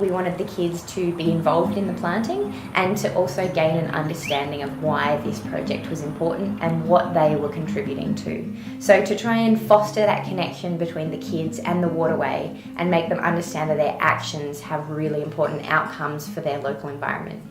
we wanted the kids to be involved in the planting and to also gain an understanding of why this project was important and what they were contributing to. So to try and foster that connection between the kids and the waterway and make them understand that their actions have really important outcomes for their local environment.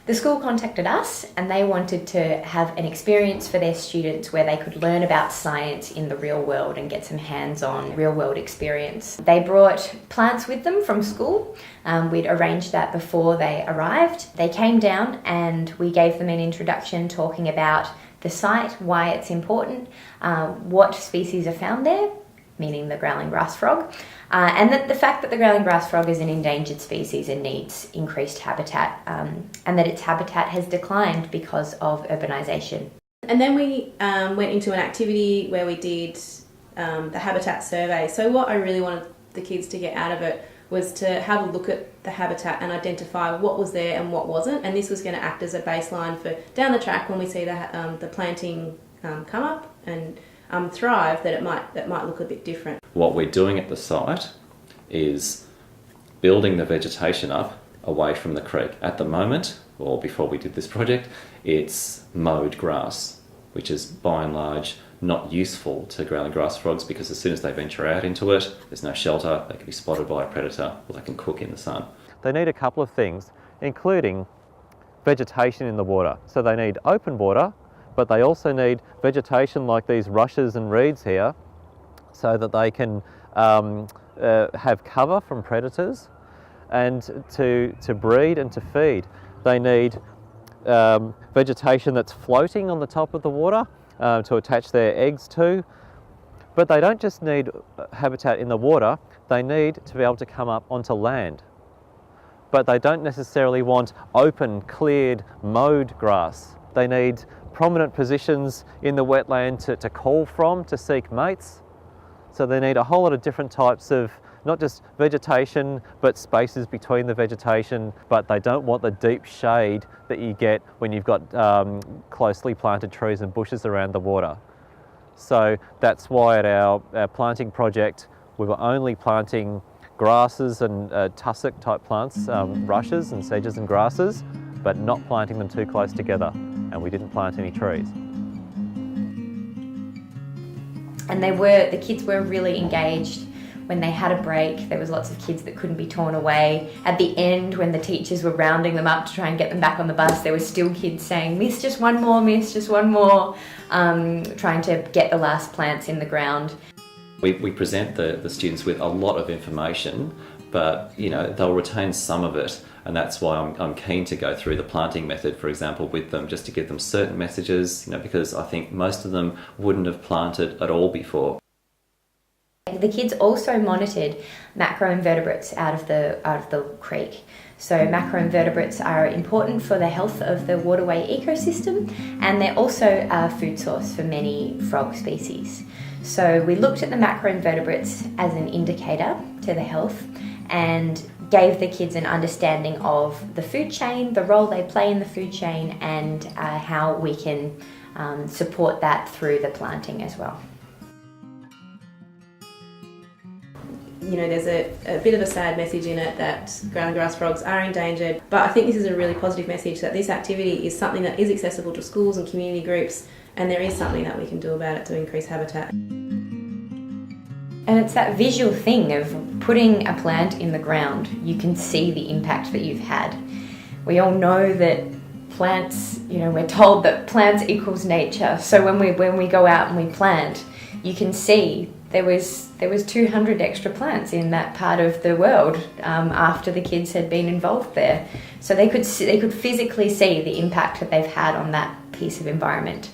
The school contacted us and they wanted to have an experience for their students where they could learn about science in the real world and get some hands-on real world experience. They brought plants with them from school. We'd arranged that before they arrived. They came down and we gave them an introduction talking about the site, why it's important, what species are found there, meaning the growling grass frog, and that the fact that the growling grass frog is an endangered species and needs increased habitat, and that its habitat has declined because of urbanisation. And then we went into an activity where we did the habitat survey. So what I really wanted the kids to get out of it was to have a look at the habitat and identify what was there and what wasn't, and this was going to act as a baseline for down the track when we see the planting come up and thrive, that it might look a bit different. What we're doing at the site is building the vegetation up away from the creek. At the moment, or before we did this project, it's mowed grass, which is by and large not useful to growling grass frogs because as soon as they venture out into it, there's no shelter, they can be spotted by a predator, or they can cook in the sun. They need a couple of things, including vegetation in the water. So they need open water, but they also need vegetation like these rushes and reeds here so that they can have cover from predators and to breed and to feed. They need vegetation that's floating on the top of the water to attach their eggs to. But they don't just need habitat in the water, they need to be able to come up onto land. But they don't necessarily want open, cleared, mowed grass. They need prominent positions in the wetland to call from, to seek mates. So they need a whole lot of different types of, not just vegetation, but spaces between the vegetation, but they don't want the deep shade that you get when you've got closely planted trees and bushes around the water. So that's why at our planting project, we were only planting grasses and tussock type plants, rushes and sedges and grasses, but not planting them too close together. And we didn't plant any trees. And the kids were really engaged. When they had a break, there was lots of kids that couldn't be torn away. At the end, when the teachers were rounding them up to try and get them back on the bus, there were still kids saying, "Miss, just one more, miss, just one more," trying to get the last plants in the ground. We present the students with a lot of information, but they'll retain some of it, and that's why I'm keen to go through the planting method, for example, with them, just to give them certain messages, because I think most of them wouldn't have planted at all before. The kids also monitored macroinvertebrates out of the creek. So macroinvertebrates are important for the health of the waterway ecosystem, and they're also a food source for many frog species. So we looked at the macroinvertebrates as an indicator to the health and gave the kids an understanding of the food chain, the role they play in the food chain, and how we can support that through the planting as well. There's a bit of a sad message in it that growling grass frogs are endangered, but I think this is a really positive message that this activity is something that is accessible to schools and community groups, and there is something that we can do about it to increase habitat. And it's that visual thing of putting a plant in the ground. You can see the impact that you've had. We all know that plants, we're told that plants equals nature. So when we go out and we plant, you can see there was 200 extra plants in that part of the world after the kids had been involved there. So they could physically see the impact that they've had on that piece of environment.